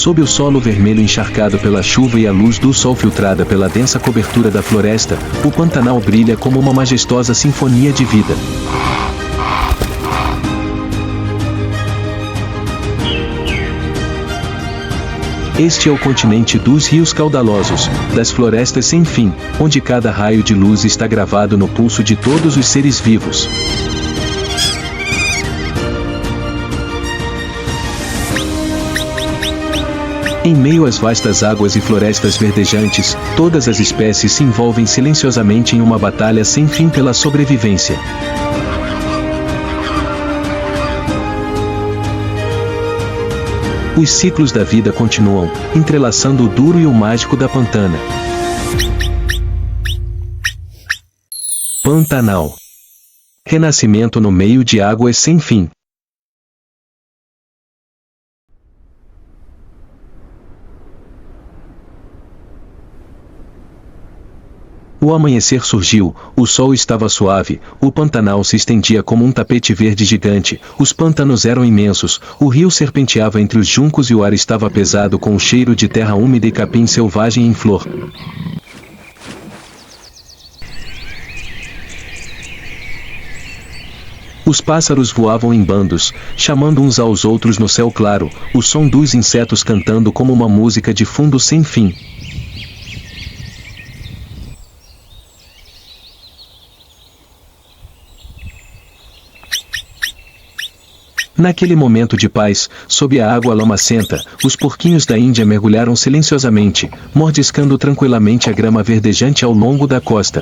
Sob o solo vermelho encharcado pela chuva e a luz do sol filtrada pela densa cobertura da floresta, o Pantanal brilha como uma majestosa sinfonia de vida. Este é o continente dos rios caudalosos, das florestas sem fim, onde cada raio de luz está gravado no pulso de todos os seres vivos. Em meio às vastas águas e florestas verdejantes, todas as espécies se envolvem silenciosamente em uma batalha sem fim pela sobrevivência. Os ciclos da vida continuam, entrelaçando o duro e o mágico da Pantana. Pantanal. Renascimento no meio de águas sem fim. O amanhecer surgiu, o sol estava suave, o Pantanal se estendia como um tapete verde gigante, os pântanos eram imensos, o rio serpenteava entre os juncos e o ar estava pesado com o cheiro de terra úmida e capim selvagem em flor. Os pássaros voavam em bandos, chamando uns aos outros no céu claro, o som dos insetos cantando como uma música de fundo sem fim. Naquele momento de paz, sob a água lamacenta, os porquinhos da Índia mergulharam silenciosamente, mordiscando tranquilamente a grama verdejante ao longo da costa.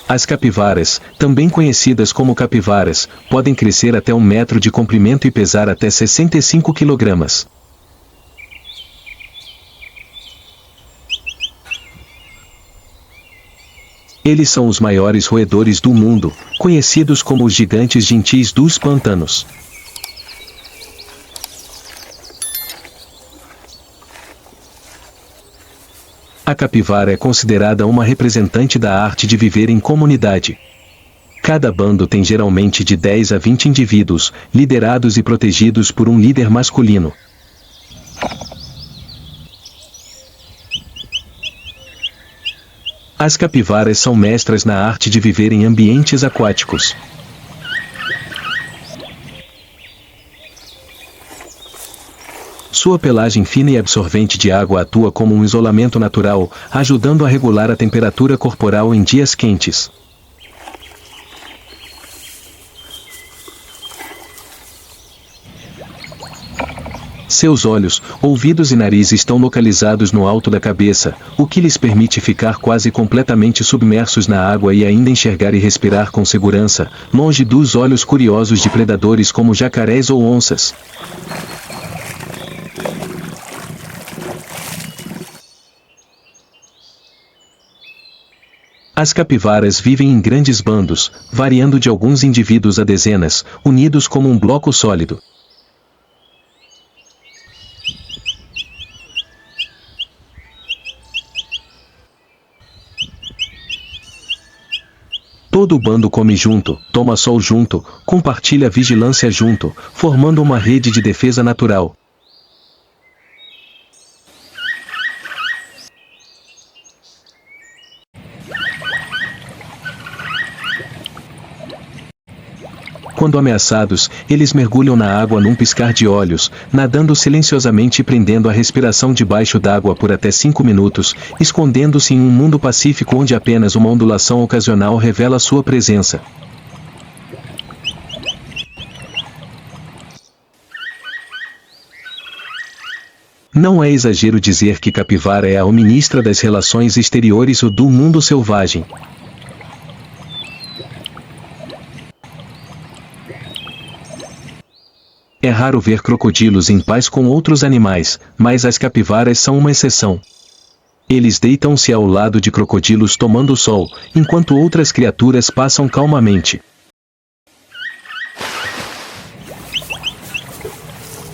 As capivaras, também conhecidas como capivaras, podem crescer até 1 metro de comprimento e pesar até 65 quilogramas. Eles são os maiores roedores do mundo, conhecidos como os gigantes gentis dos pantanos. A capivara é considerada uma representante da arte de viver em comunidade. Cada bando tem geralmente de 10 a 20 indivíduos, liderados e protegidos por um líder masculino. As capivaras são mestras na arte de viver em ambientes aquáticos. Sua pelagem fina e absorvente de água atua como um isolamento natural, ajudando a regular a temperatura corporal em dias quentes. Seus olhos, ouvidos e nariz estão localizados no alto da cabeça, o que lhes permite ficar quase completamente submersos na água e ainda enxergar e respirar com segurança, longe dos olhos curiosos de predadores como jacarés ou onças. As capivaras vivem em grandes bandos, variando de alguns indivíduos a dezenas, unidos como um bloco sólido. Todo o bando come junto, toma sol junto, compartilha vigilância junto, formando uma rede de defesa natural. Quando ameaçados, eles mergulham na água num piscar de olhos, nadando silenciosamente e prendendo a respiração debaixo d'água por até 5 minutos, escondendo-se em um mundo pacífico onde apenas uma ondulação ocasional revela sua presença. Não é exagero dizer que capivara é a ministra das relações exteriores ou do mundo selvagem. É raro ver crocodilos em paz com outros animais, mas as capivaras são uma exceção. Eles deitam-se ao lado de crocodilos tomando sol, enquanto outras criaturas passam calmamente.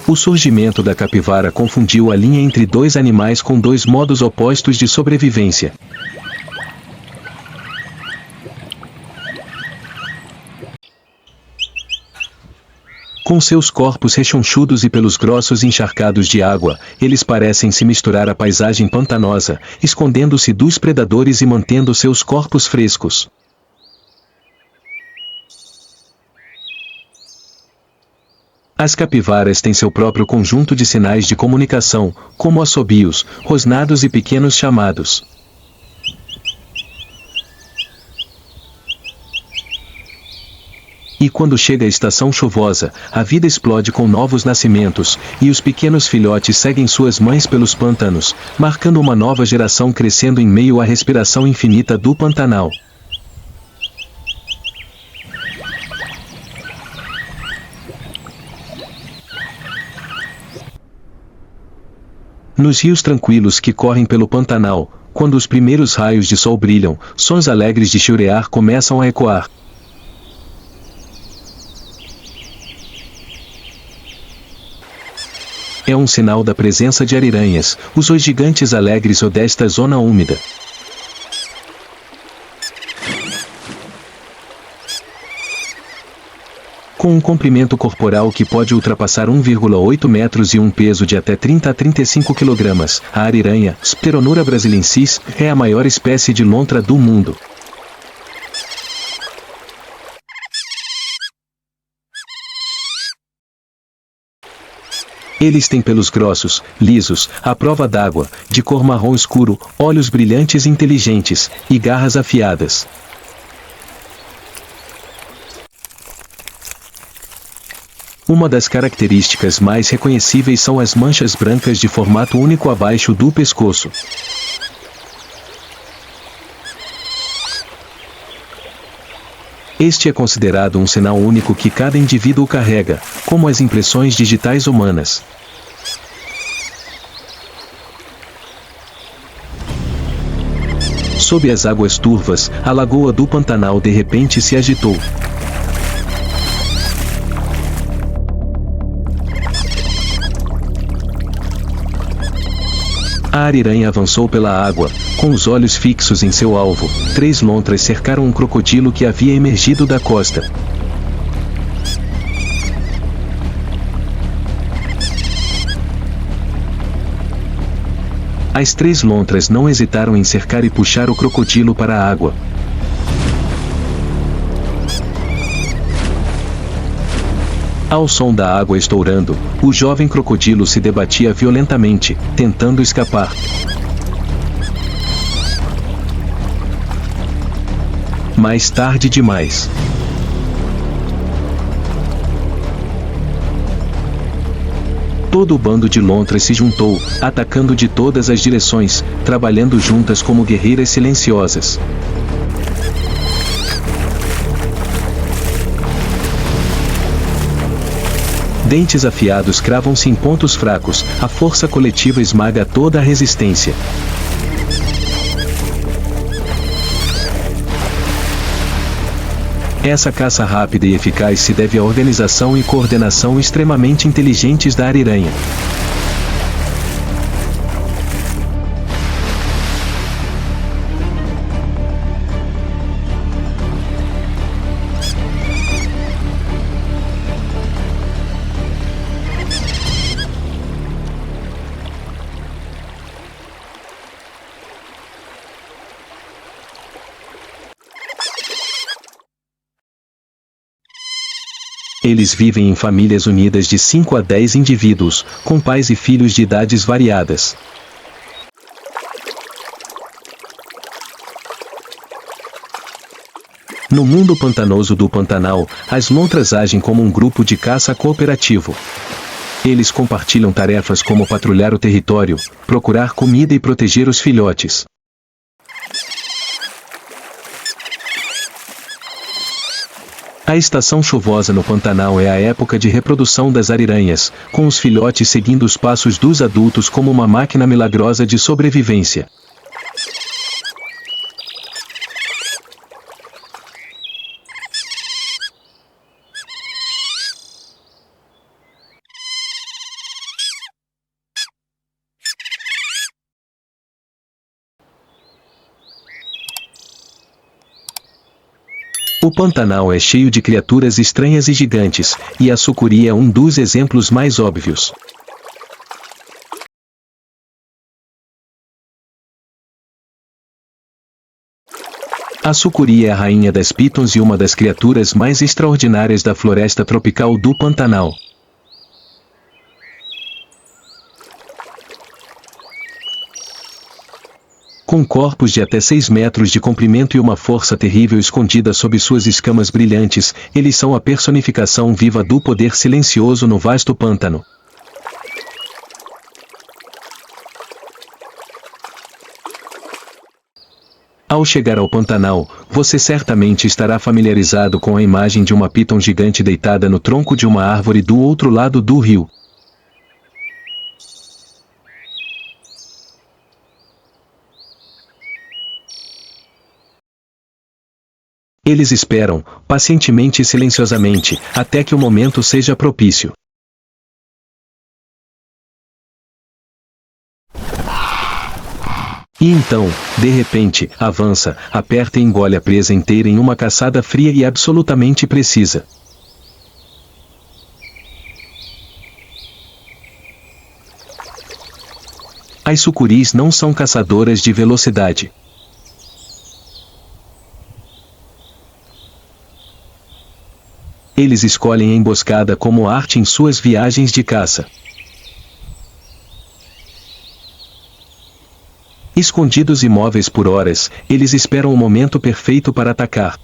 O surgimento da capivara confundiu a linha entre dois animais com dois modos opostos de sobrevivência. Com seus corpos rechonchudos e pelos grossos encharcados de água, eles parecem se misturar à paisagem pantanosa, escondendo-se dos predadores e mantendo seus corpos frescos. As capivaras têm seu próprio conjunto de sinais de comunicação, como assobios, rosnados e pequenos chamados. E quando chega a estação chuvosa, a vida explode com novos nascimentos, e os pequenos filhotes seguem suas mães pelos pântanos, marcando uma nova geração crescendo em meio à respiração infinita do Pantanal. Nos rios tranquilos que correm pelo Pantanal, quando os primeiros raios de sol brilham, sons alegres de chiurear começam a ecoar. É um sinal da presença de ariranhas, os gigantes alegres ou desta zona úmida. Com um comprimento corporal que pode ultrapassar 1,8 metros e um peso de até 30 a 35 kg, a ariranha, Pteronura brasiliensis, é a maior espécie de lontra do mundo. Eles têm pelos grossos, lisos, à prova d'água, de cor marrom escuro, olhos brilhantes e inteligentes, e garras afiadas. Uma das características mais reconhecíveis são as manchas brancas de formato único abaixo do pescoço. Este é considerado um sinal único que cada indivíduo carrega, como as impressões digitais humanas. Sob as águas turvas, a lagoa do Pantanal de repente se agitou. A ariranha avançou pela água, com os olhos fixos em seu alvo. 3 lontras cercaram um crocodilo que havia emergido da costa. As 3 lontras não hesitaram em cercar e puxar o crocodilo para a água. Ao som da água estourando, o jovem crocodilo se debatia violentamente, tentando escapar. Mais tarde demais. Todo o bando de lontras se juntou, atacando de todas as direções, trabalhando juntas como guerreiras silenciosas. Dentes afiados cravam-se em pontos fracos, a força coletiva esmaga toda a resistência. Essa caça rápida e eficaz se deve à organização e coordenação extremamente inteligentes da ariranha. Eles vivem em famílias unidas de 5 a 10 indivíduos, com pais e filhos de idades variadas. No mundo pantanoso do Pantanal, as lontras agem como um grupo de caça cooperativo. Eles compartilham tarefas como patrulhar o território, procurar comida e proteger os filhotes. A estação chuvosa no Pantanal é a época de reprodução das ariranhas, com os filhotes seguindo os passos dos adultos como uma máquina milagrosa de sobrevivência. O Pantanal é cheio de criaturas estranhas e gigantes, e a sucuri é um dos exemplos mais óbvios. A sucuri é a rainha das pitons e uma das criaturas mais extraordinárias da floresta tropical do Pantanal. Com corpos de até 6 metros de comprimento e uma força terrível escondida sob suas escamas brilhantes, eles são a personificação viva do poder silencioso no vasto pântano. Ao chegar ao Pantanal, você certamente estará familiarizado com a imagem de uma piton gigante deitada no tronco de uma árvore do outro lado do rio. Eles esperam, pacientemente e silenciosamente, até que o momento seja propício. E então, de repente, avança, aperta e engole a presa inteira em uma caçada fria e absolutamente precisa. As sucuris não são caçadoras de velocidade. Eles escolhem a emboscada como arte em suas viagens de caça. Escondidos imóveis por horas, eles esperam o momento perfeito para atacar.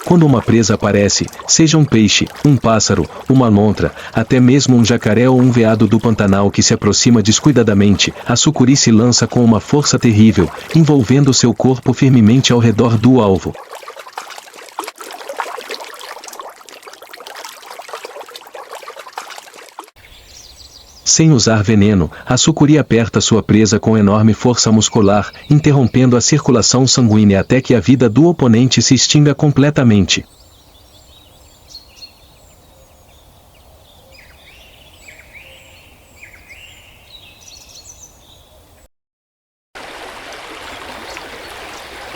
Quando uma presa aparece, seja um peixe, um pássaro, uma lontra, até mesmo um jacaré ou um veado do Pantanal que se aproxima descuidadamente, a sucuri se lança com uma força terrível, envolvendo seu corpo firmemente ao redor do alvo. Sem usar veneno, a sucuri aperta sua presa com enorme força muscular, interrompendo a circulação sanguínea até que a vida do oponente se extinga completamente.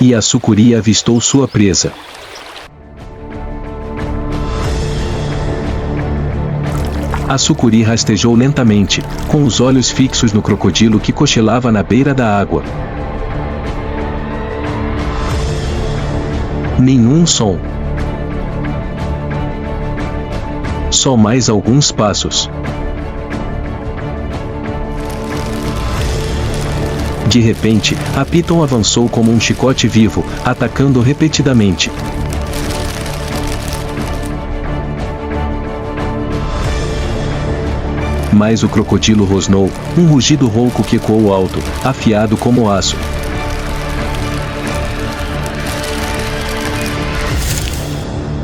E a sucuri avistou sua presa. A sucuri rastejou lentamente, com os olhos fixos no crocodilo que cochilava na beira da água. Nenhum som. Só mais alguns passos. De repente, a piton avançou como um chicote vivo, atacando repetidamente. Mas o crocodilo rosnou, um rugido rouco que ecoou alto, afiado como aço.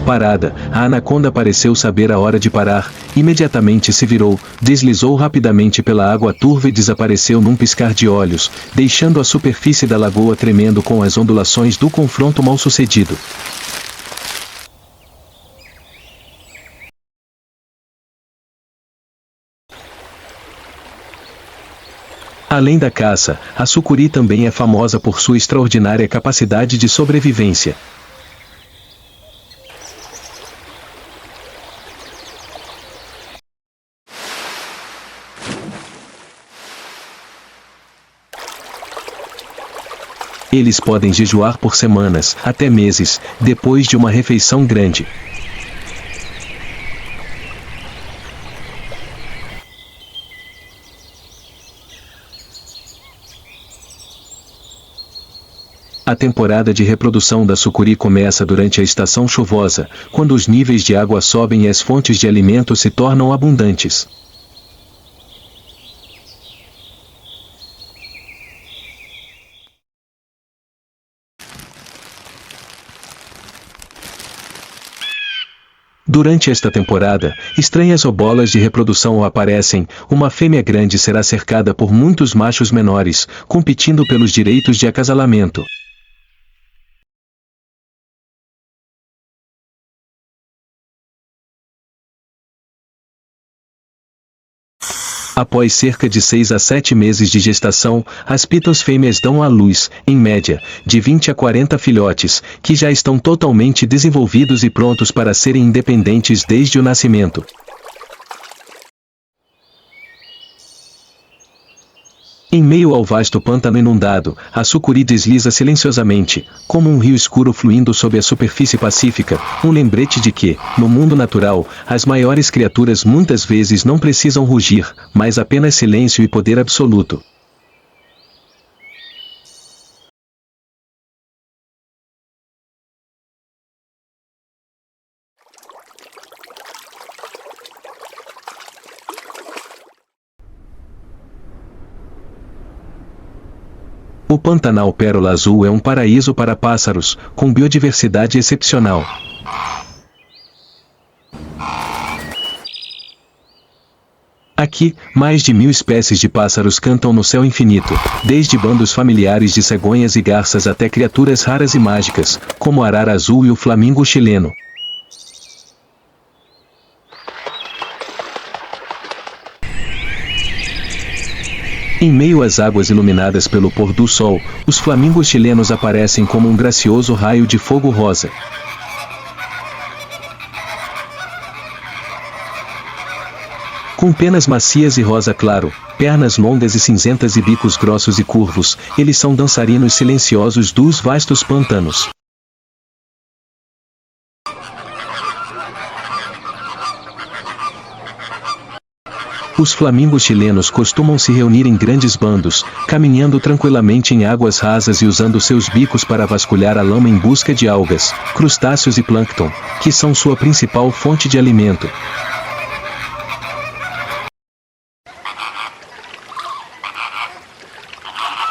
Parada, a anaconda pareceu saber a hora de parar, imediatamente se virou, deslizou rapidamente pela água turva e desapareceu num piscar de olhos, deixando a superfície da lagoa tremendo com as ondulações do confronto mal-sucedido. Além da caça, a sucuri também é famosa por sua extraordinária capacidade de sobrevivência. Eles podem jejuar por semanas, até meses, depois de uma refeição grande. A temporada de reprodução da sucuri começa durante a estação chuvosa, quando os níveis de água sobem e as fontes de alimento se tornam abundantes. Durante esta temporada, estranhas obolas de reprodução aparecem, uma fêmea grande será cercada por muitos machos menores, competindo pelos direitos de acasalamento. Após cerca de 6 a 7 meses de gestação, as pitons fêmeas dão à luz, em média, de 20 a 40 filhotes, que já estão totalmente desenvolvidos e prontos para serem independentes desde o nascimento. Em meio ao vasto pântano inundado, a sucuri desliza silenciosamente, como um rio escuro fluindo sob a superfície pacífica, um lembrete de que, no mundo natural, as maiores criaturas muitas vezes não precisam rugir, mas apenas silêncio e poder absoluto. O Pantanal Pérola Azul é um paraíso para pássaros, com biodiversidade excepcional. Aqui, mais de 1000 espécies de pássaros cantam no céu infinito, desde bandos familiares de cegonhas e garças até criaturas raras e mágicas, como a arara azul e o flamingo chileno. Em meio às águas iluminadas pelo pôr do sol, os flamingos chilenos aparecem como um gracioso raio de fogo rosa. Com penas macias e rosa claro, pernas longas e cinzentas e bicos grossos e curvos, eles são dançarinos silenciosos dos vastos pantanos. Os flamingos chilenos costumam se reunir em grandes bandos, caminhando tranquilamente em águas rasas e usando seus bicos para vasculhar a lama em busca de algas, crustáceos e plâncton, que são sua principal fonte de alimento.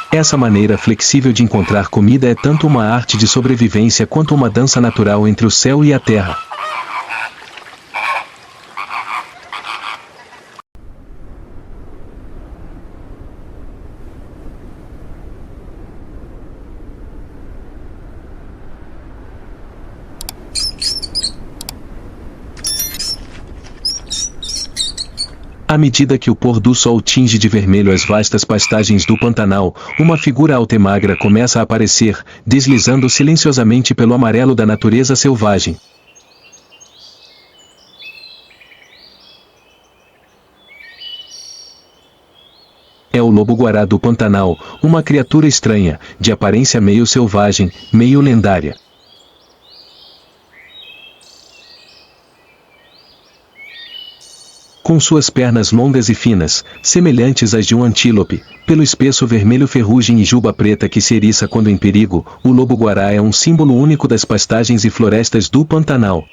Essa maneira flexível de encontrar comida é tanto uma arte de sobrevivência quanto uma dança natural entre o céu e a terra. À medida que o pôr do sol tinge de vermelho as vastas pastagens do Pantanal, uma figura alta e magra começa a aparecer, deslizando silenciosamente pelo amarelo da natureza selvagem. É o lobo-guará do Pantanal, uma criatura estranha, de aparência meio selvagem, meio lendária. Com suas pernas longas e finas, semelhantes às de um antílope, pelo espesso vermelho ferrugem e juba preta que se eriça quando em perigo, o lobo-guará é um símbolo único das pastagens e florestas do Pantanal.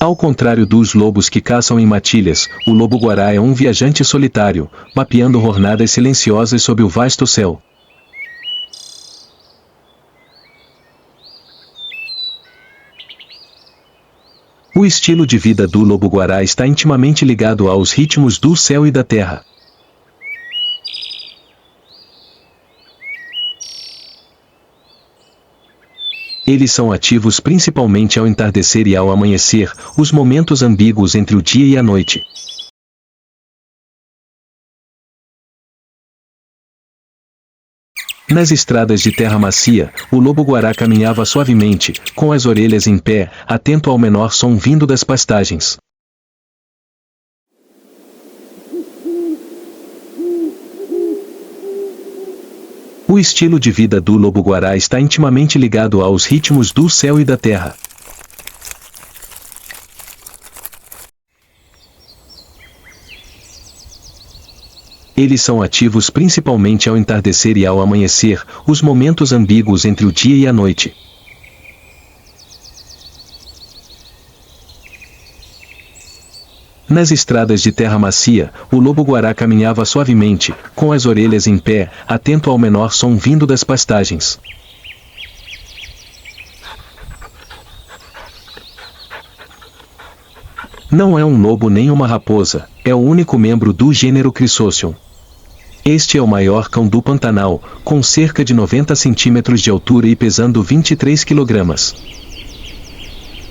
Ao contrário dos lobos que caçam em matilhas, o lobo-guará é um viajante solitário, mapeando jornadas silenciosas sob o vasto céu. O estilo de vida do lobo-guará está intimamente ligado aos ritmos do céu e da terra. Eles são ativos principalmente ao entardecer e ao amanhecer, os momentos ambíguos entre o dia e a noite. Nas estradas de terra macia, o lobo-guará caminhava suavemente, com as orelhas em pé, atento ao menor som vindo das pastagens. O estilo de vida do lobo-guará está intimamente ligado aos ritmos do céu e da terra. Eles são ativos principalmente ao entardecer e ao amanhecer, os momentos ambíguos entre o dia e a noite. Nas estradas de terra macia, o lobo-guará caminhava suavemente, com as orelhas em pé, atento ao menor som vindo das pastagens. Não é um lobo nem uma raposa, é o único membro do gênero Chrysocium. Este é o maior cão do Pantanal, com cerca de 90 centímetros de altura e pesando 23 quilogramas.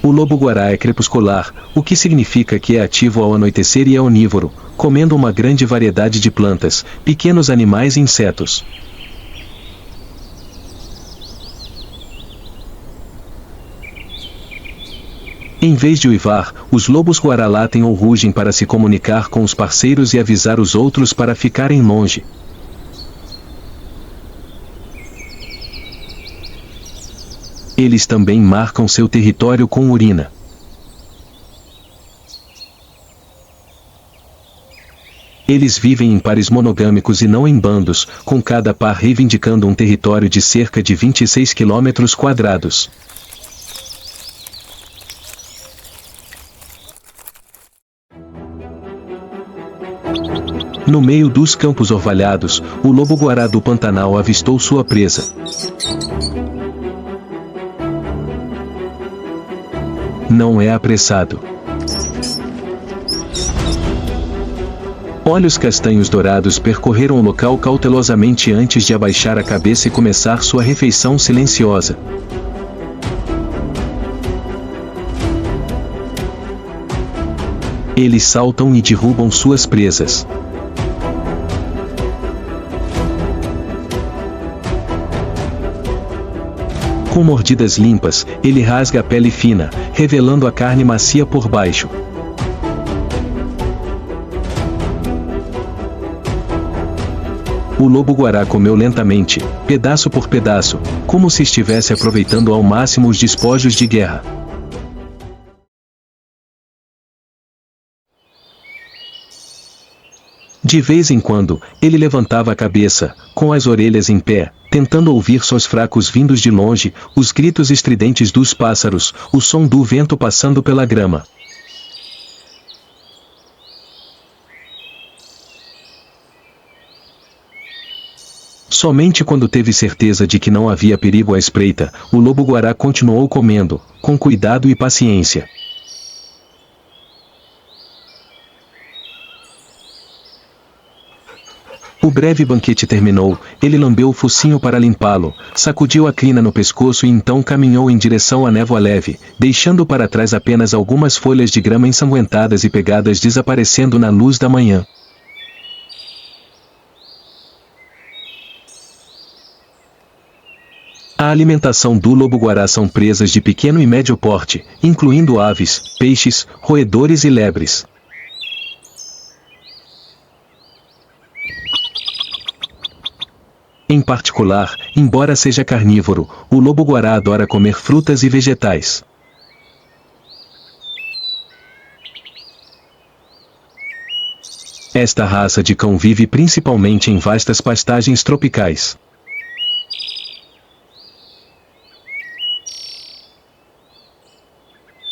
O lobo-guará é crepuscular, o que significa que é ativo ao anoitecer e é onívoro, comendo uma grande variedade de plantas, pequenos animais e insetos. Em vez de uivar, os lobos-guará latem ou rugem para se comunicar com os parceiros e avisar os outros para ficarem longe. Eles também marcam seu território com urina. Eles vivem em pares monogâmicos e não em bandos, com cada par reivindicando um território de cerca de 26 km². No meio dos campos orvalhados, o lobo-guará do Pantanal avistou sua presa. Não é apressado. Olhos castanhos dourados percorreram o local cautelosamente antes de abaixar a cabeça e começar sua refeição silenciosa. Eles saltam e derrubam suas presas. Com mordidas limpas, ele rasga a pele fina, revelando a carne macia por baixo. O lobo-guará comeu lentamente, pedaço por pedaço, como se estivesse aproveitando ao máximo os despojos de guerra. De vez em quando, ele levantava a cabeça, com as orelhas em pé, tentando ouvir sons fracos vindos de longe, os gritos estridentes dos pássaros, o som do vento passando pela grama. Somente quando teve certeza de que não havia perigo à espreita, o lobo-guará continuou comendo, com cuidado e paciência. O breve banquete terminou, ele lambeu o focinho para limpá-lo, sacudiu a crina no pescoço e então caminhou em direção à névoa leve, deixando para trás apenas algumas folhas de grama ensanguentadas e pegadas desaparecendo na luz da manhã. A alimentação do lobo-guará são presas de pequeno e médio porte, incluindo aves, peixes, roedores e lebres. Em particular, embora seja carnívoro, o lobo-guará adora comer frutas e vegetais. Esta raça de cão vive principalmente em vastas pastagens tropicais.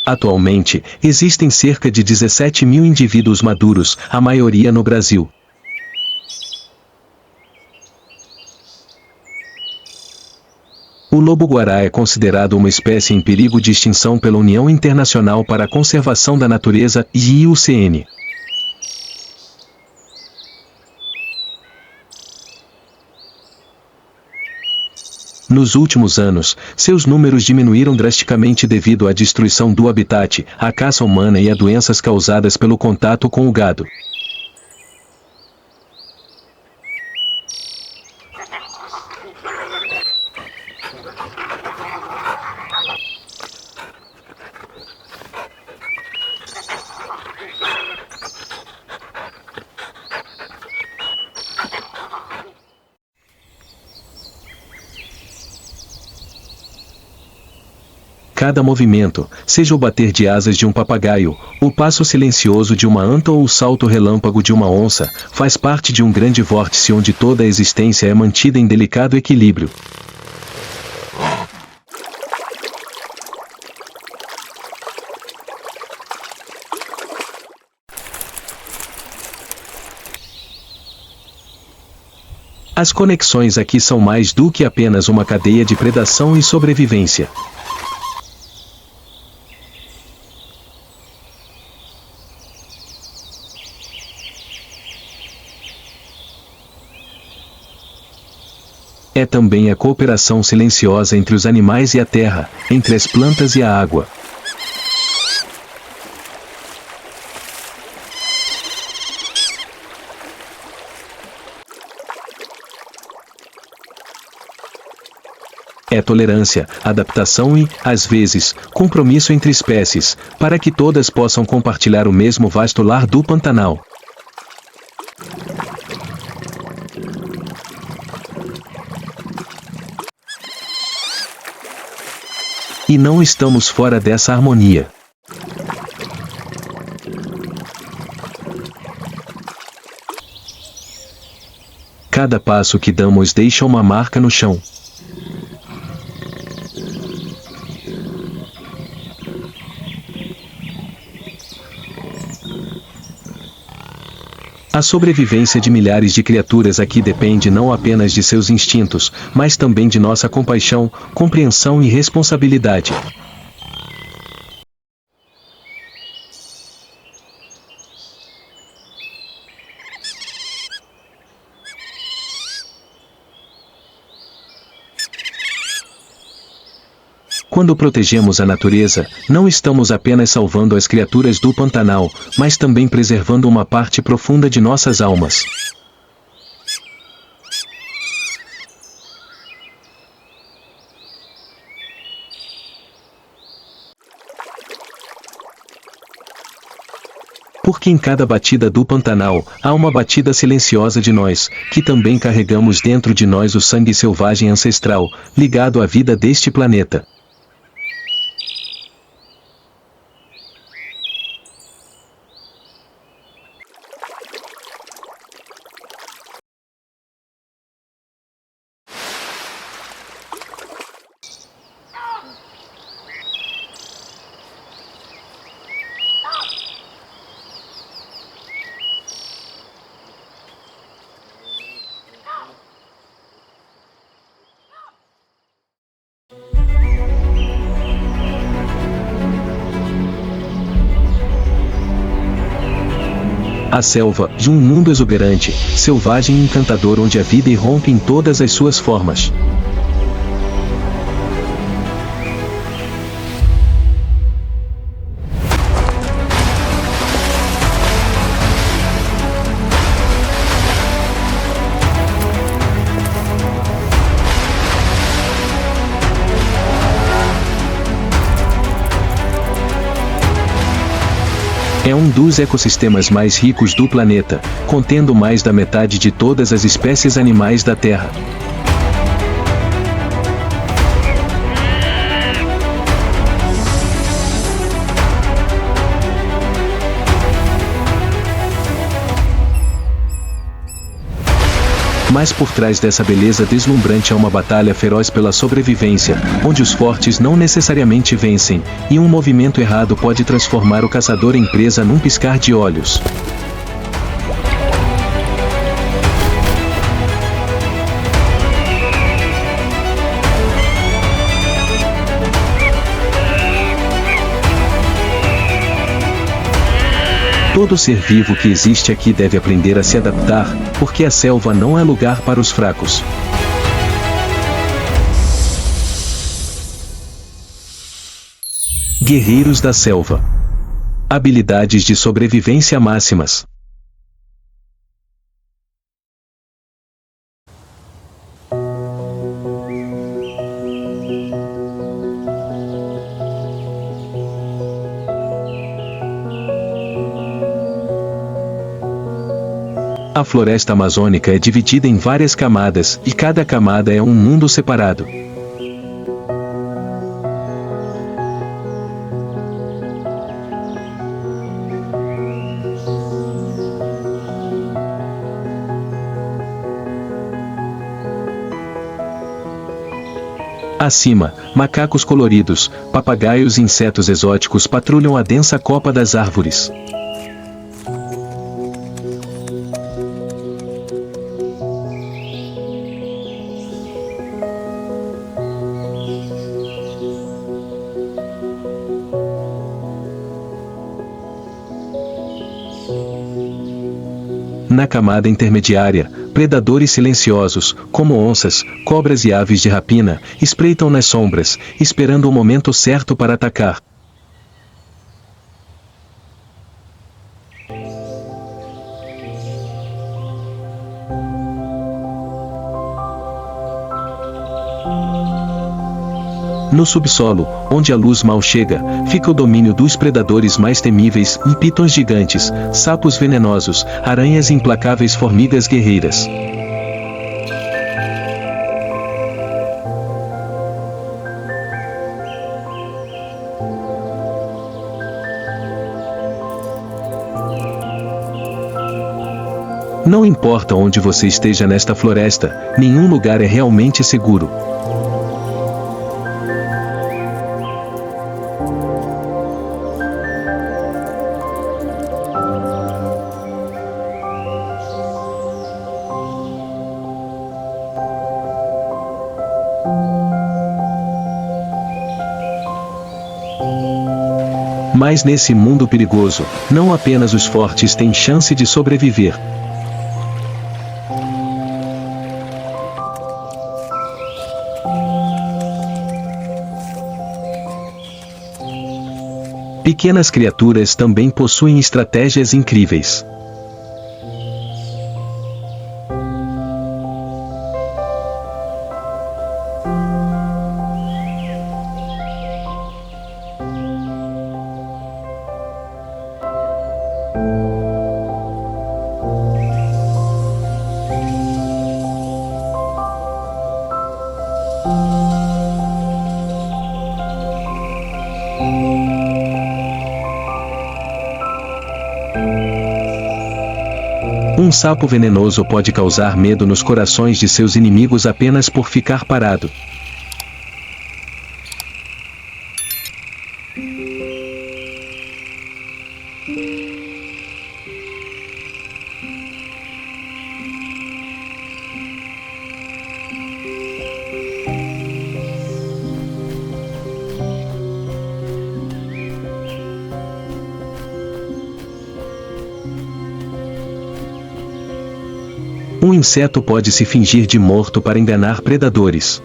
Atualmente, existem cerca de 17 mil indivíduos maduros, a maioria no Brasil. O lobo-guará é considerado uma espécie em perigo de extinção pela União Internacional para a Conservação da Natureza, IUCN. Nos últimos anos, seus números diminuíram drasticamente devido à destruição do habitat, à caça humana e a doenças causadas pelo contato com o gado. Cada movimento, seja o bater de asas de um papagaio, o passo silencioso de uma anta ou o salto relâmpago de uma onça, faz parte de um grande vórtice onde toda a existência é mantida em delicado equilíbrio. As conexões aqui são mais do que apenas uma cadeia de predação e sobrevivência. É também a cooperação silenciosa entre os animais e a terra, entre as plantas e a água. É tolerância, adaptação e, às vezes, compromisso entre espécies, para que todas possam compartilhar o mesmo vasto lar do Pantanal. E não estamos fora dessa harmonia. Cada passo que damos deixa uma marca no chão. A sobrevivência de milhares de criaturas aqui depende não apenas de seus instintos, mas também de nossa compaixão, compreensão e responsabilidade. Quando protegemos a natureza, não estamos apenas salvando as criaturas do Pantanal, mas também preservando uma parte profunda de nossas almas. Porque em cada batida do Pantanal, há uma batida silenciosa de nós, que também carregamos dentro de nós o sangue selvagem ancestral, ligado à vida deste planeta. A selva, de um mundo exuberante, selvagem e encantador onde a vida irrompe em todas as suas formas. É um dos ecossistemas mais ricos do planeta, contendo mais da metade de todas as espécies animais da Terra. Mas por trás dessa beleza deslumbrante há uma batalha feroz pela sobrevivência, onde os fortes não necessariamente vencem, e um movimento errado pode transformar o caçador em presa num piscar de olhos. Todo ser vivo que existe aqui deve aprender a se adaptar, porque a selva não é lugar para os fracos. Guerreiros da selva. Habilidades de sobrevivência máximas. A floresta amazônica é dividida em várias camadas, e cada camada é um mundo separado. Acima, macacos coloridos, papagaios e insetos exóticos patrulham a densa copa das árvores. Na camada intermediária, predadores silenciosos, como onças, cobras e aves de rapina, espreitam nas sombras, esperando o momento certo para atacar. No subsolo, onde a luz mal chega, fica o domínio dos predadores mais temíveis, pitões gigantes, sapos venenosos, aranhas e implacáveis formigas guerreiras. Não importa onde você esteja nesta floresta, nenhum lugar é realmente seguro. Mas nesse mundo perigoso, não apenas os fortes têm chance de sobreviver. Pequenas criaturas também possuem estratégias incríveis. Um sapo venenoso pode causar medo nos corações de seus inimigos apenas por ficar parado. Um inseto pode se fingir de morto para enganar predadores.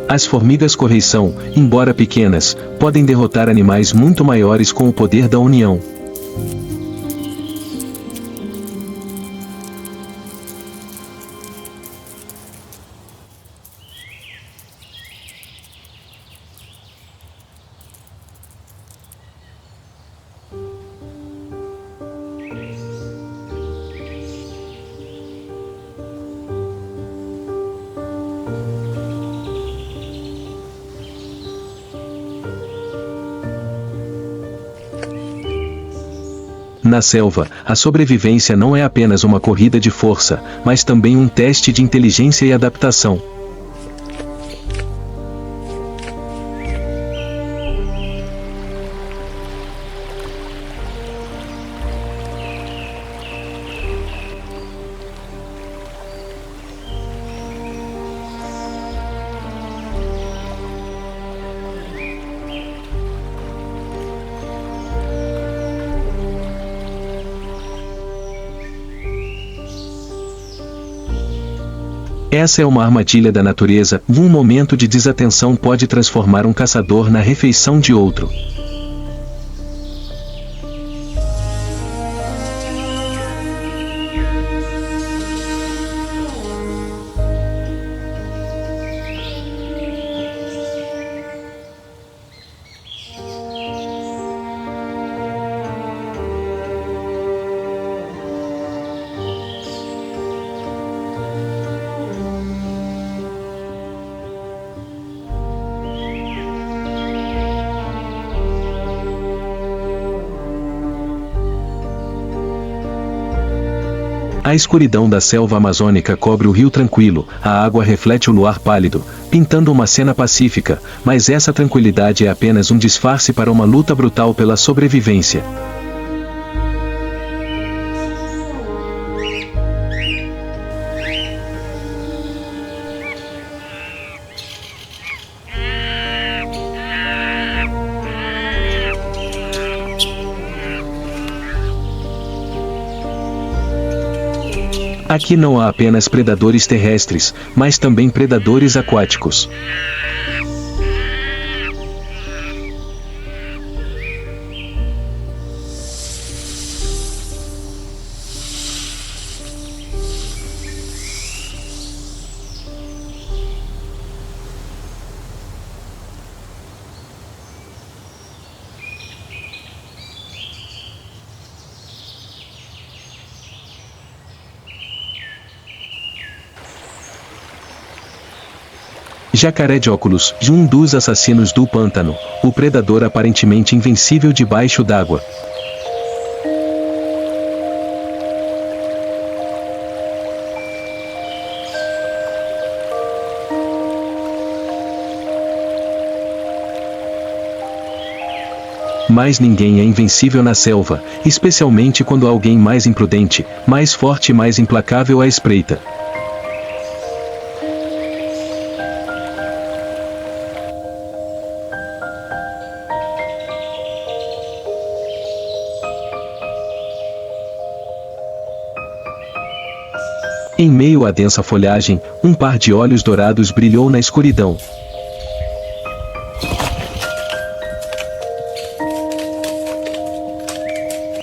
As formigas correição, embora pequenas, podem derrotar animais muito maiores com o poder da união. Na selva, a sobrevivência não é apenas uma corrida de força, mas também um teste de inteligência e adaptação. Essa é uma armadilha da natureza. Um momento de desatenção pode transformar um caçador na refeição de outro. A escuridão da selva amazônica cobre o rio tranquilo, a água reflete o luar pálido, pintando uma cena pacífica, mas essa tranquilidade é apenas um disfarce para uma luta brutal pela sobrevivência. Aqui não há apenas predadores terrestres, mas também predadores aquáticos. Jacaré de óculos, um dos assassinos do pântano, o predador aparentemente invencível debaixo d'água. Mas ninguém é invencível na selva, especialmente quando alguém mais imprudente, mais forte e mais implacável à espreita. Em meio à densa folhagem, um par de olhos dourados brilhou na escuridão.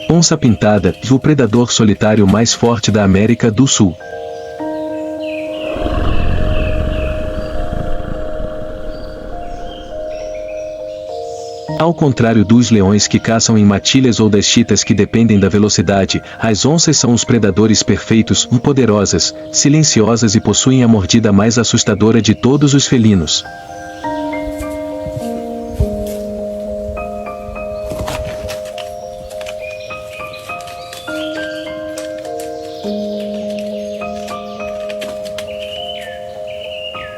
Onça pintada, o predador solitário mais forte da América do Sul. Ao contrário dos leões que caçam em matilhas ou das chitas que dependem da velocidade, as onças são os predadores perfeitos, poderosas, silenciosas e possuem a mordida mais assustadora de todos os felinos.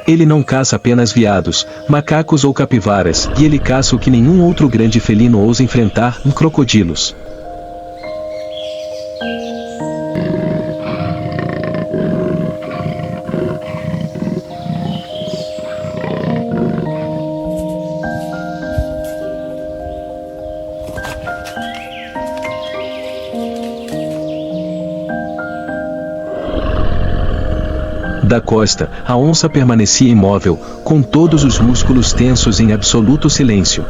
Ele não caça apenas veados, macacos ou capivaras, e ele caça o que nenhum outro grande felino ousa enfrentar, crocodilos. Da costa, a onça permanecia imóvel, com todos os músculos tensos em absoluto silêncio.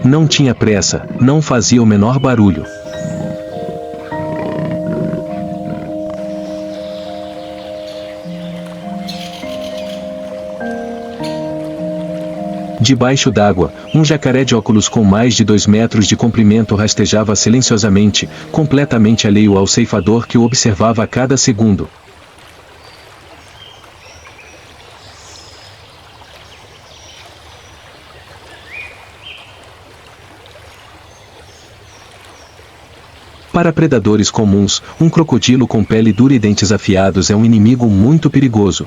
Não tinha pressa, não fazia o menor barulho. Debaixo d'água, um jacaré de óculos com mais de 2 metros de comprimento rastejava silenciosamente, completamente alheio ao ceifador que o observava a cada segundo. Para predadores comuns, um crocodilo com pele dura e dentes afiados é um inimigo muito perigoso.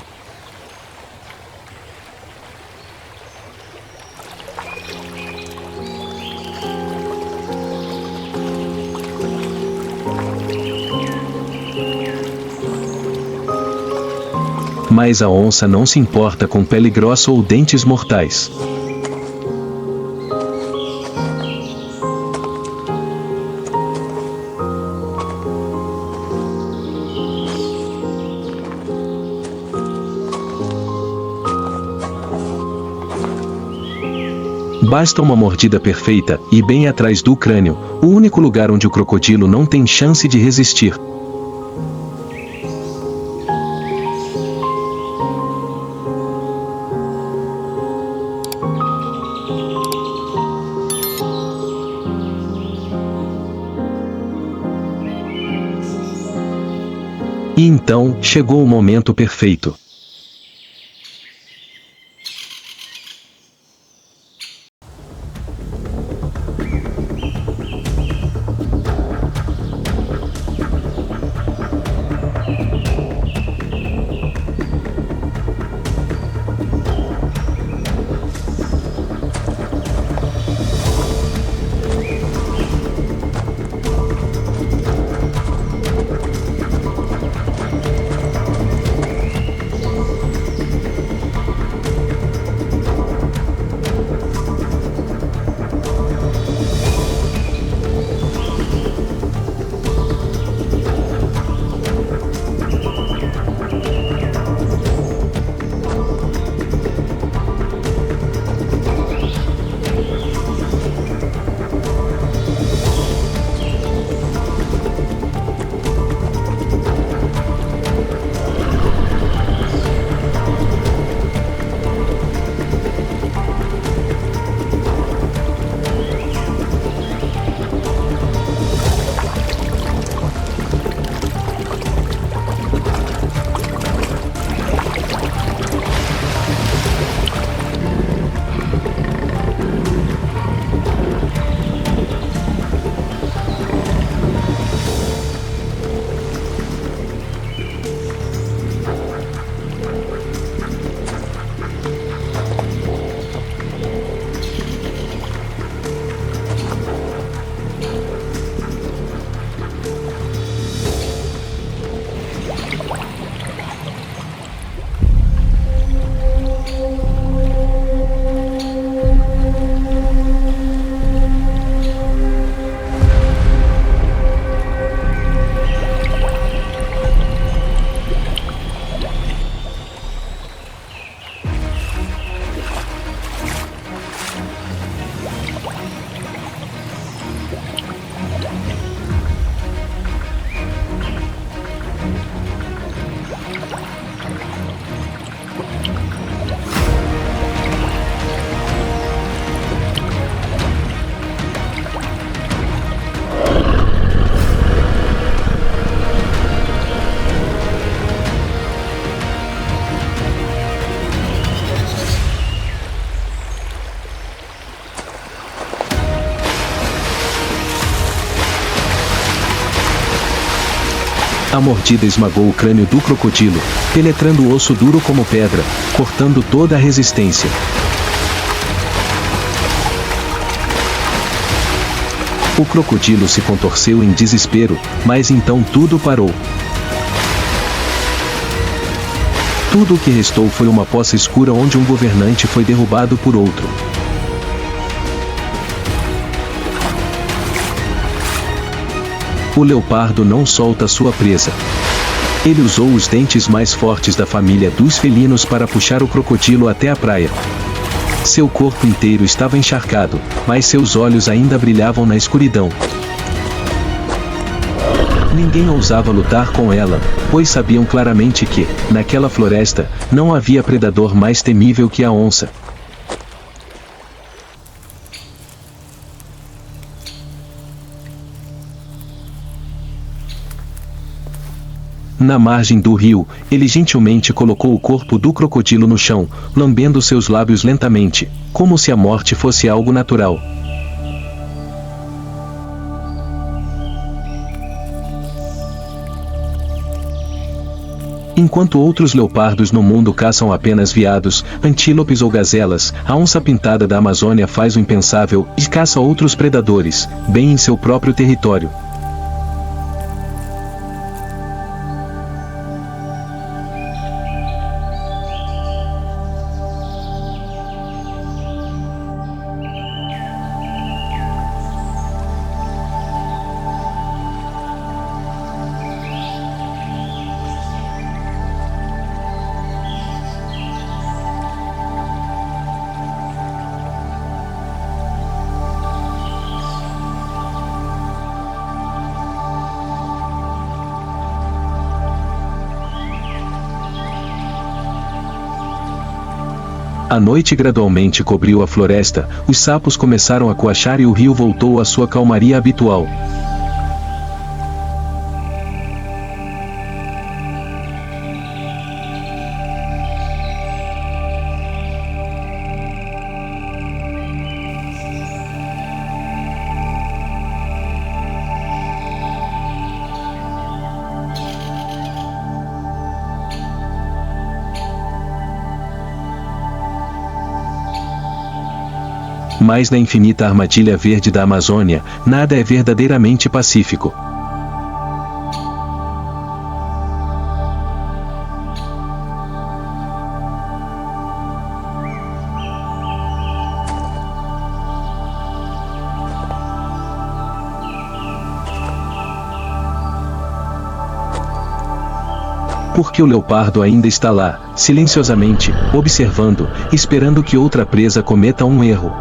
Mas a onça não se importa com pele grossa ou dentes mortais. Basta uma mordida perfeita, e bem atrás do crânio, o único lugar onde o crocodilo não tem chance de resistir. E então, chegou o momento perfeito. A mordida esmagou o crânio do crocodilo, penetrando o osso duro como pedra, cortando toda a resistência. O crocodilo se contorceu em desespero, mas então tudo parou. Tudo o que restou foi uma poça escura onde um governante foi derrubado por outro. O leopardo não solta sua presa. Ele usou os dentes mais fortes da família dos felinos para puxar o crocodilo até a praia. Seu corpo inteiro estava encharcado, mas seus olhos ainda brilhavam na escuridão. Ninguém ousava lutar com ela, pois sabiam claramente que, naquela floresta, não havia predador mais temível que a onça. Na margem do rio, ele gentilmente colocou o corpo do crocodilo no chão, lambendo seus lábios lentamente, como se a morte fosse algo natural. Enquanto outros leopardos no mundo caçam apenas veados, antílopes ou gazelas, a onça pintada da Amazônia faz o impensável e caça outros predadores, bem em seu próprio território. A noite gradualmente cobriu a floresta, os sapos começaram a coachar e o rio voltou à sua calmaria habitual. Mas na infinita armadilha verde da Amazônia, nada é verdadeiramente pacífico. Porque o leopardo ainda está lá, silenciosamente, observando, esperando que outra presa cometa um erro.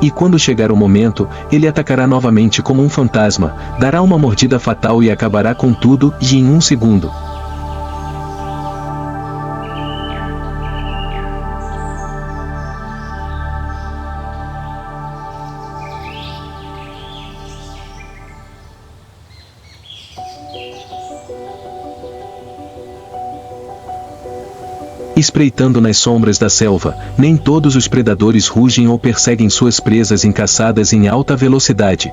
E quando chegar o momento, ele atacará novamente como um fantasma, dará uma mordida fatal e acabará com tudo, e em um segundo. Espreitando nas sombras da selva, nem todos os predadores rugem ou perseguem suas presas encaçadas em alta velocidade.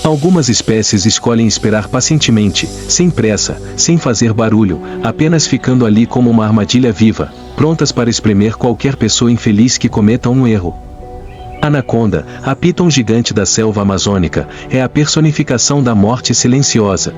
Algumas espécies escolhem esperar pacientemente, sem pressa, sem fazer barulho, apenas ficando ali como uma armadilha viva, prontas para espremer qualquer pessoa infeliz que cometa um erro. Anaconda, a piton gigante da selva amazônica, é a personificação da morte silenciosa.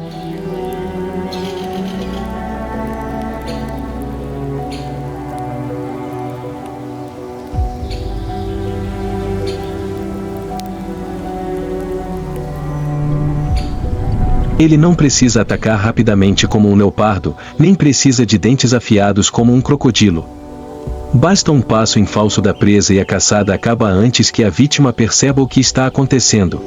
Ele não precisa atacar rapidamente como um leopardo, nem precisa de dentes afiados como um crocodilo. Basta um passo em falso da presa e a caçada acaba antes que a vítima perceba o que está acontecendo.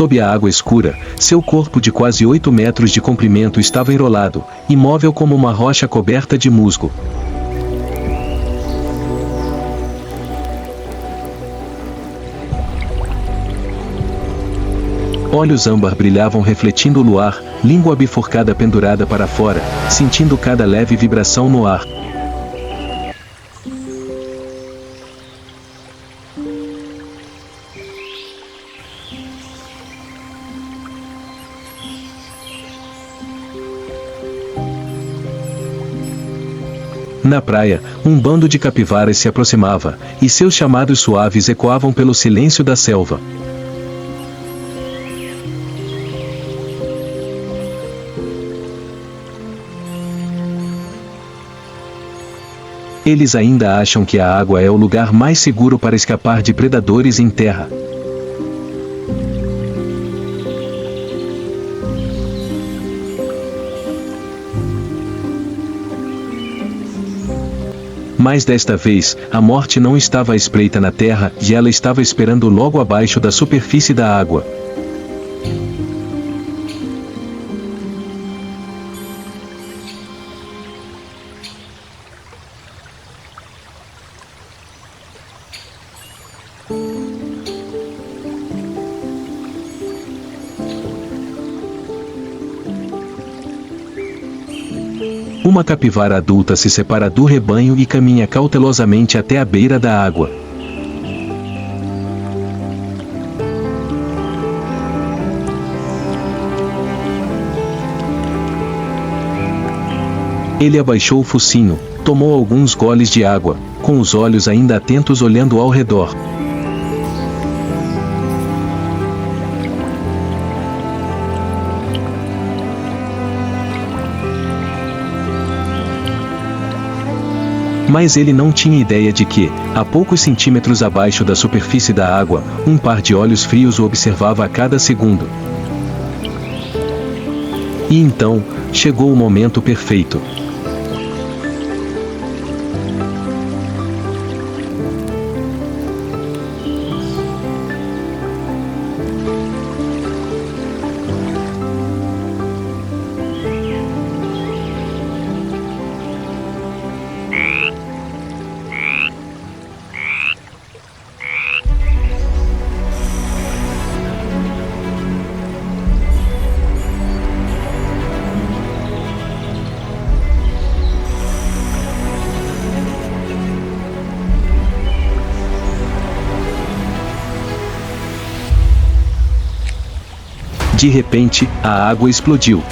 Sob a água escura, seu corpo de quase 8 metros de comprimento estava enrolado, imóvel como uma rocha coberta de musgo. Olhos âmbar brilhavam refletindo o luar, língua bifurcada pendurada para fora, sentindo cada leve vibração no ar. Na praia, um bando de capivaras se aproximava, e seus chamados suaves ecoavam pelo silêncio da selva. Eles ainda acham que a água é o lugar mais seguro para escapar de predadores em terra. Mas desta vez, a morte não estava à espreita na terra e ela estava esperando logo abaixo da superfície da água. Uma capivara adulta se separa do rebanho e caminha cautelosamente até a beira da água. Ele abaixou o focinho, tomou alguns goles de água, com os olhos ainda atentos olhando ao redor. Mas ele não tinha ideia de que, a poucos centímetros abaixo da superfície da água, um par de olhos frios o observava a cada segundo. E então, chegou o momento perfeito. De repente, a água explodiu.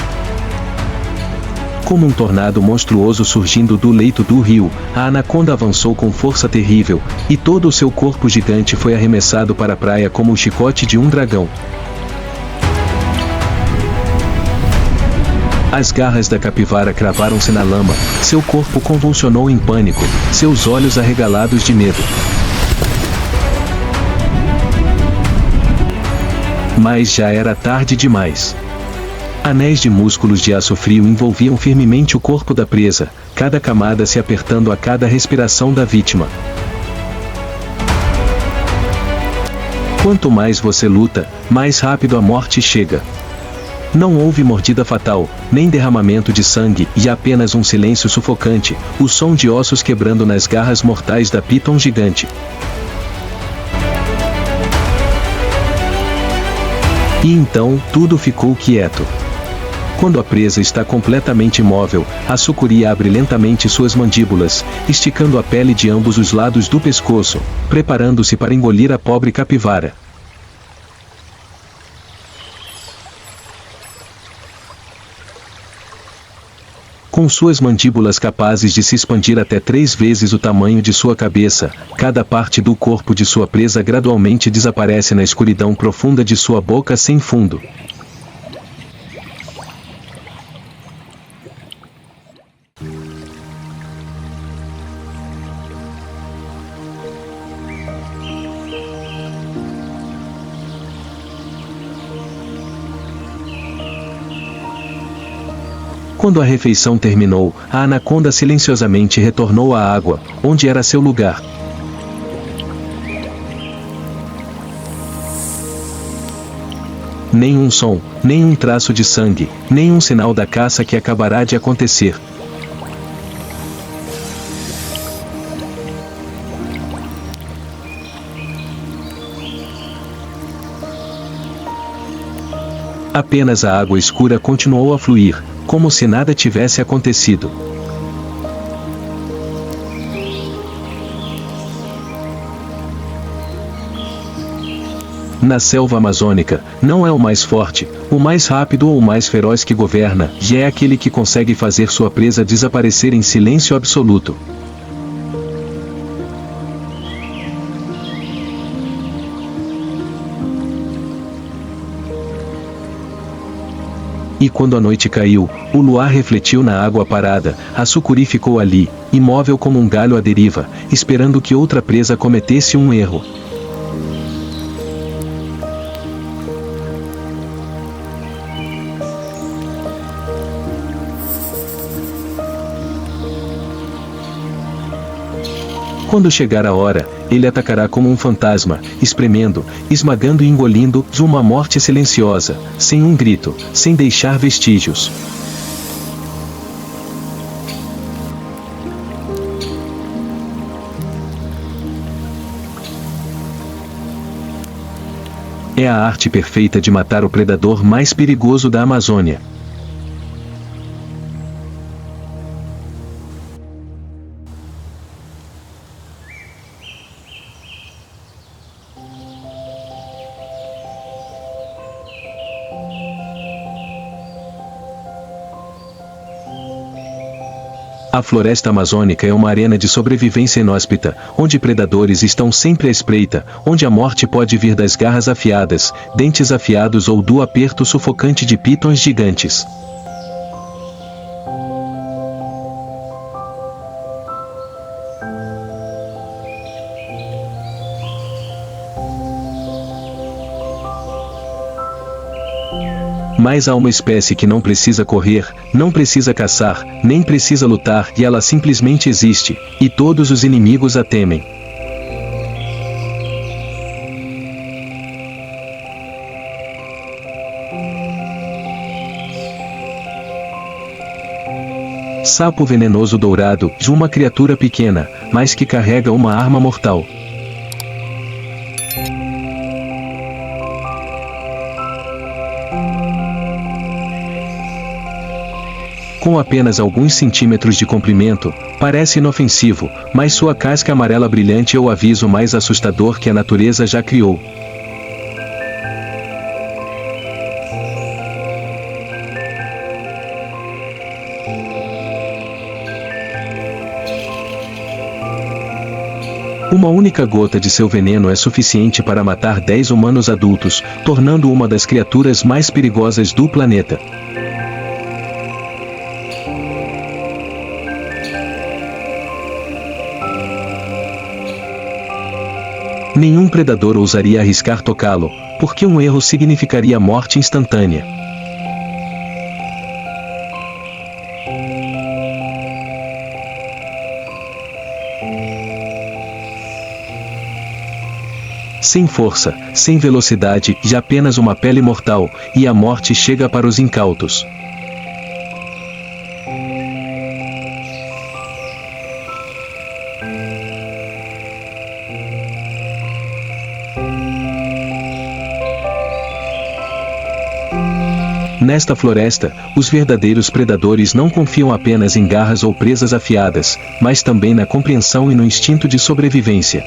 Como um tornado monstruoso surgindo do leito do rio, a anaconda avançou com força terrível, e todo o seu corpo gigante foi arremessado para a praia como o chicote de um dragão. As garras da capivara cravaram-se na lama, seu corpo convulsionou em pânico, seus olhos arregalados de medo. Mas já era tarde demais. Anéis de músculos de aço frio envolviam firmemente o corpo da presa, cada camada se apertando a cada respiração da vítima. Quanto mais você luta, mais rápido a morte chega. Não houve mordida fatal, nem derramamento de sangue, e apenas um silêncio sufocante, o som de ossos quebrando nas garras mortais da piton gigante. E então, tudo ficou quieto. Quando a presa está completamente imóvel, a sucuri abre lentamente suas mandíbulas, esticando a pele de ambos os lados do pescoço, preparando-se para engolir a pobre capivara. Com suas mandíbulas capazes de se expandir até 3 vezes o tamanho de sua cabeça, cada parte do corpo de sua presa gradualmente desaparece na escuridão profunda de sua boca sem fundo. Quando a refeição terminou, a anaconda silenciosamente retornou à água, onde era seu lugar. nenhum som, nenhum traço de sangue, nenhum sinal da caça que acabará de acontecer. Apenas a água escura continuou a fluir, como se nada tivesse acontecido. Na selva amazônica, não é o mais forte, o mais rápido ou o mais feroz que governa, e é aquele que consegue fazer sua presa desaparecer em silêncio absoluto. E quando a noite caiu, o luar refletiu na água parada, a sucuri ficou ali, imóvel como um galho à deriva, esperando que outra presa cometesse um erro. Quando chegar a hora, ele atacará como um fantasma, espremendo, esmagando e engolindo, uma morte silenciosa, sem um grito, sem deixar vestígios. É a arte perfeita de matar o predador mais perigoso da Amazônia. A floresta amazônica é uma arena de sobrevivência inóspita, onde predadores estão sempre à espreita, onde a morte pode vir das garras afiadas, dentes afiados ou do aperto sufocante de pitons gigantes. Mas há uma espécie que não precisa correr, não precisa caçar, nem precisa lutar, e ela simplesmente existe, e todos os inimigos a temem. Sapo venenoso dourado, de uma criatura pequena, mas que carrega uma arma mortal. Com apenas alguns centímetros de comprimento, parece inofensivo, mas sua casca amarela brilhante é o aviso mais assustador que a natureza já criou. Uma única gota de seu veneno é suficiente para matar 10 humanos adultos, tornando uma das criaturas mais perigosas do planeta. Nenhum predador ousaria arriscar tocá-lo, porque um erro significaria morte instantânea. Sem força, sem velocidade, e apenas uma pele mortal, e a morte chega para os incautos. Nesta floresta, os verdadeiros predadores não confiam apenas em garras ou presas afiadas, mas também na compreensão e no instinto de sobrevivência.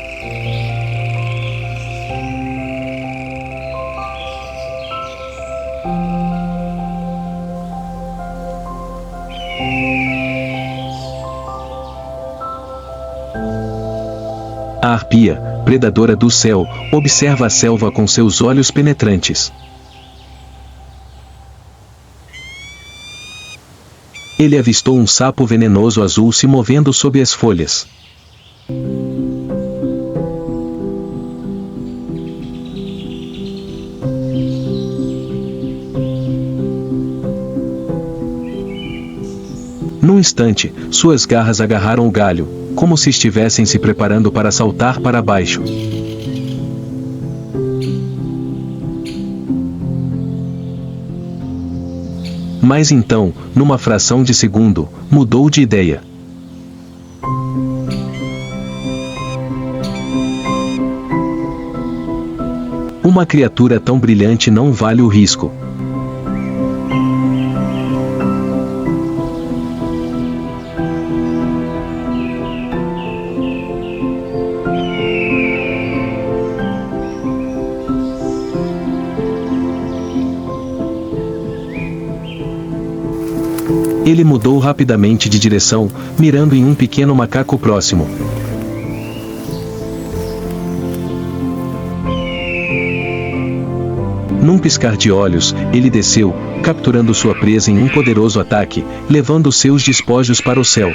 A arpia, predadora do céu, observa a selva com seus olhos penetrantes. Ele avistou um sapo venenoso azul se movendo sob as folhas. Num instante, suas garras agarraram o galho, como se estivessem se preparando para saltar para baixo. Mas então, numa fração de segundo, mudou de ideia. Uma criatura tão brilhante não vale o risco. Ele mudou rapidamente de direção, mirando em um pequeno macaco próximo. Num piscar de olhos, ele desceu, capturando sua presa em um poderoso ataque, levando seus despojos para o céu.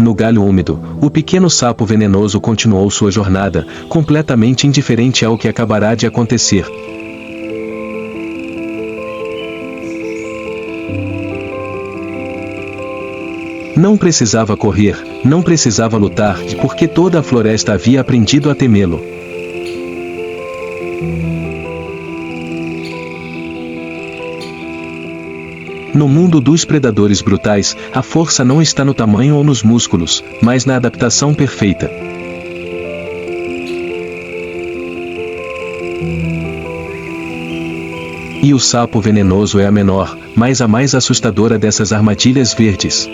No galho úmido, o pequeno sapo venenoso continuou sua jornada, completamente indiferente ao que acabará de acontecer. Não precisava correr, não precisava lutar, porque toda a floresta havia aprendido a temê-lo. No mundo dos predadores brutais, a força não está no tamanho ou nos músculos, mas na adaptação perfeita. E o sapo venenoso é a menor, mas a mais assustadora dessas armadilhas verdes.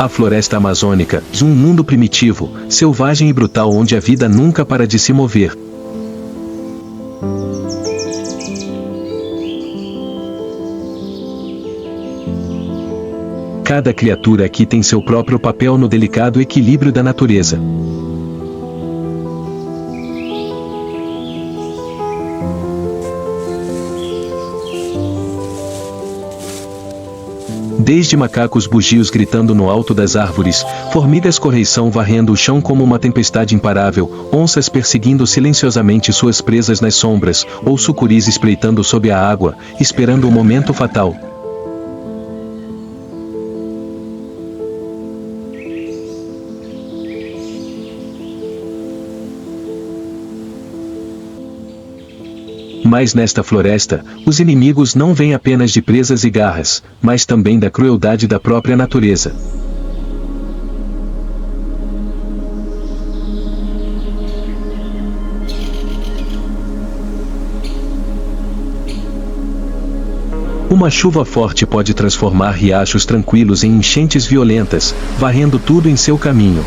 A floresta amazônica, um mundo primitivo, selvagem e brutal onde a vida nunca para de se mover. Cada criatura aqui tem seu próprio papel no delicado equilíbrio da natureza. Desde macacos bugios gritando no alto das árvores, formigas correição varrendo o chão como uma tempestade imparável, onças perseguindo silenciosamente suas presas nas sombras, ou sucuris espreitando sob a água, esperando o momento fatal. Mas nesta floresta, os inimigos não vêm apenas de presas e garras, mas também da crueldade da própria natureza. Uma chuva forte pode transformar riachos tranquilos em enchentes violentas, varrendo tudo em seu caminho.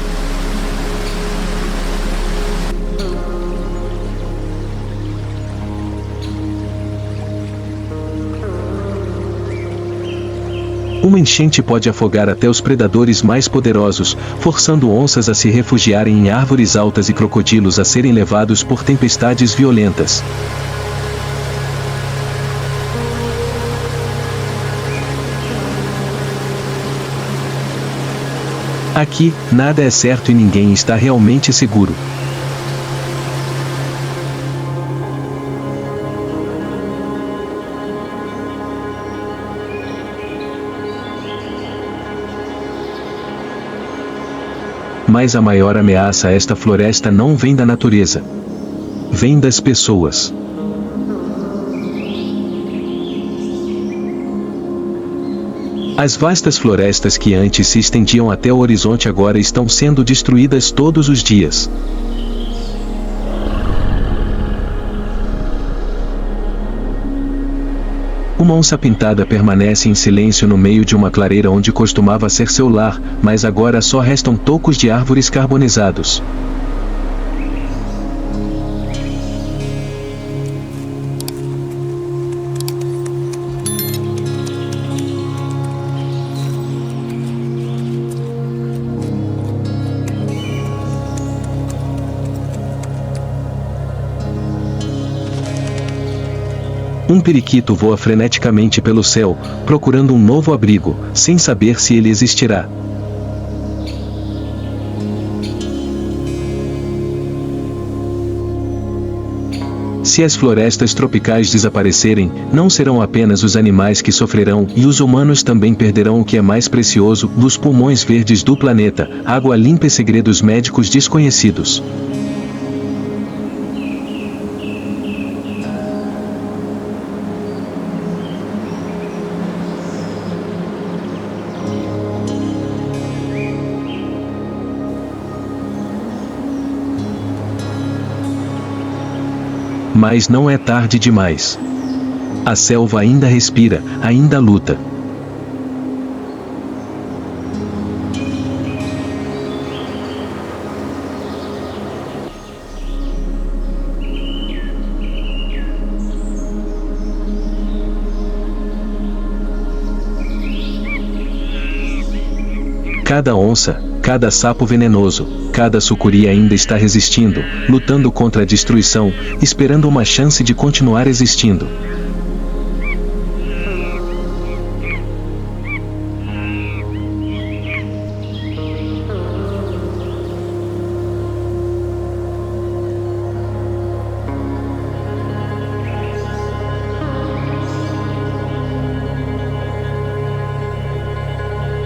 Uma enchente pode afogar até os predadores mais poderosos, forçando onças a se refugiarem em árvores altas e crocodilos a serem levados por tempestades violentas. Aqui, nada é certo e ninguém está realmente seguro. Mas a maior ameaça a esta floresta não vem da natureza. Vem das pessoas. As vastas florestas que antes se estendiam até o horizonte agora estão sendo destruídas todos os dias. Uma onça pintada permanece em silêncio no meio de uma clareira onde costumava ser seu lar, mas agora só restam tocos de árvores carbonizados. Um periquito voa freneticamente pelo céu, procurando um novo abrigo, sem saber se ele existirá. Se as florestas tropicais desaparecerem, não serão apenas os animais que sofrerão, e os humanos também perderão o que é mais precioso, dos pulmões verdes do planeta, água limpa e segredos médicos desconhecidos. Mas não é tarde demais. A selva ainda respira, ainda luta. Cada onça, cada sapo venenoso, cada sucuri ainda está resistindo, lutando contra a destruição, esperando uma chance de continuar existindo.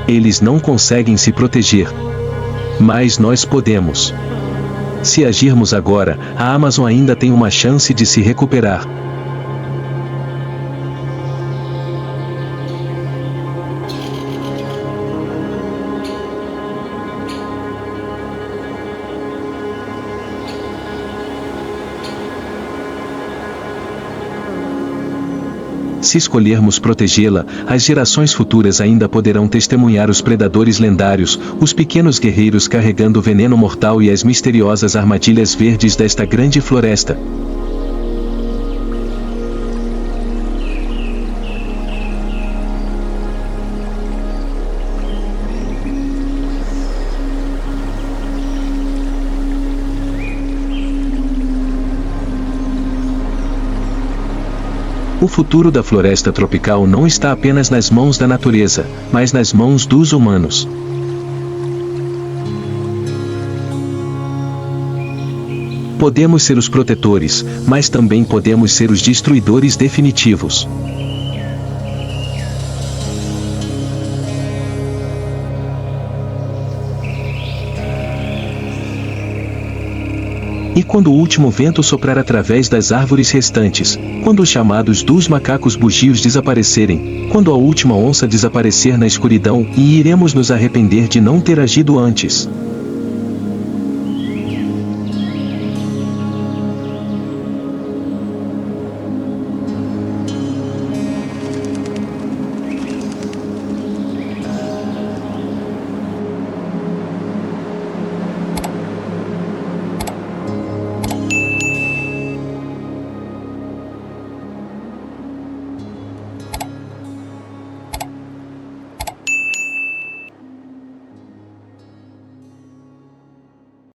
Eles não conseguem se proteger. Mas nós podemos. Se agirmos agora, a Amazon ainda tem uma chance de se recuperar. Se escolhermos protegê-la, as gerações futuras ainda poderão testemunhar os predadores lendários, os pequenos guerreiros carregando o veneno mortal e as misteriosas armadilhas verdes desta grande floresta. O futuro da floresta tropical não está apenas nas mãos da natureza, mas nas mãos dos humanos. Podemos ser os protetores, mas também podemos ser os destruidores definitivos. E quando o último vento soprar através das árvores restantes, quando os chamados dos macacos bugios desaparecerem, quando a última onça desaparecer na escuridão, e iremos nos arrepender de não ter agido antes.